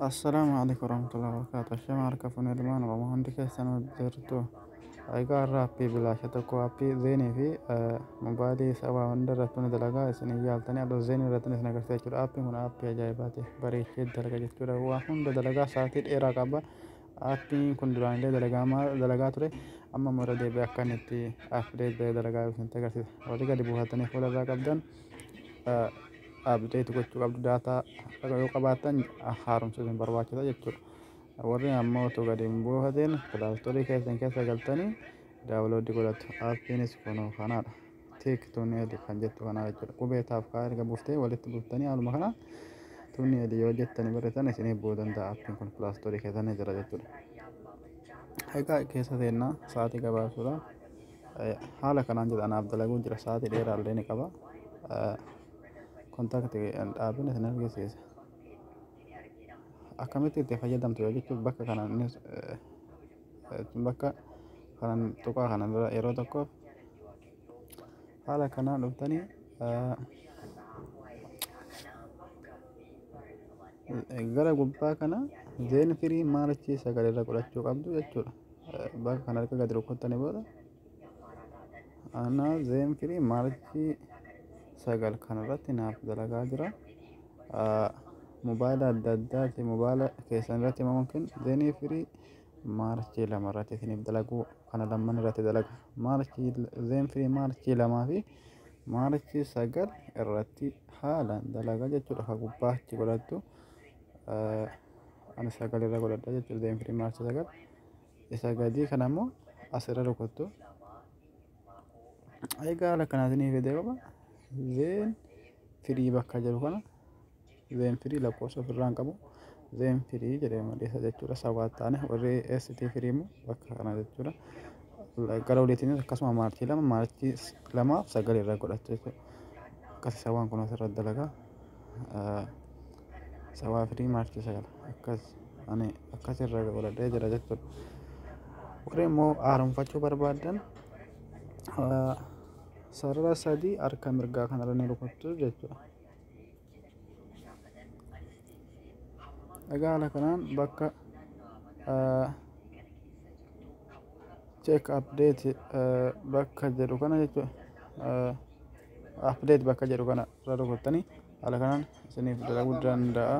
السلام عليكم ورحمة الله وبركاته. الشمع عركفون المان ومهندك سنة درتو أيقا رابي بلا شتكو أبي زيني في موبايلي سوا وندر رتوني دلقا سني يالتاني أدو زيني رتوني سنة كرتي جرا أبي من أبي جايباتي بريش دلقا جتورا وحن دلقا ساتي إيراك أبا أبي كن دران لي دلقا ما دلقا تري أما مرة بأكانتي أفريد دلقا وسنتا كرتي ولقا دي بوهاتني فولا راك أبدان abdate gochuu qabdu daataa yoo qabaattan haaromsuun barbaachisaa jechuudha. Warri ammoo otoo gadi hin buufatiin pilaastorii keessan keessa galtanii daawuloodii godhatu. Aappiinis kunoo kanaadha. Tiktooniidha kan jettu kanaa jechuudha. Qubeetaaf kaa erga buuftee walitti buuftanii haaluma kanaa tuuniidha yoo jettanii barreessan isiniif bu'uu danda'a. Aappiin kun pilaastorii keessa ni jira jechuudha. Egaa keessa seennaa sa'aatii gabaabsuudha. Haala kanaan jedha anaaf dalaguun jira sa'aatii dheeraa illee ni qaba. Kontaaktii dhaabbiin isin argisiisa. Akkamitti itti fayyadamtu yoo jechuun bakka kanan tuqaa kana bira yeroo tokkoof haala kanaan dhuftanii gara gubbaa kana zeen firii maalichi sagalee irra godhachuu qabdu jechuudha. Bakka kana erga gadi rukkuttanii booda ana zeen firii maalichi sagal kanarratti naaf dalagaa jira. Mobaayila adda addaati mobaayila keessan irratti mumkin zeenii firii maarchii lama irratti isiniif dalaguu kana lamman irratti dalaga. Maarchii zeen firii maarchii lamaa fi maarchii sagal irratti haalaan dalagaa jechuudha. Ka gubbaachi godhattu ani sagal irra godhadha jechuudha. Zeen firii maarchii sagal isa gadii kana immoo asirra rukuttu. Egaa haala kanaatiin fedee qaba. Zeen firii bakka jiru kana zeen firii lakkoofsa ofirraa hin qabu. Zeen firii jedhee maleessa jechuudha. Sawaa taane warri ST firii immoo bakka kana jechuudha. Gara oliitiin akkasuma maarchii lama maarchii lamaaf sagal irra godhatu jechuudha. Akkasii sawaan kun asirra dalagaa. Sawaa firii maarchii sagal akkas irra godhadhee jira jechuudha. Warri immoo haaromfachuu barbaadan sarara sadii harka mirgaa kanarra ni rukuttu jechuudha. Egaa haala kanaan bakka check update bakka jedhu kana jechuudha. Update bakka jedhu kana irra rukuttanii haala kanaan isiniif dalaguu danda'a.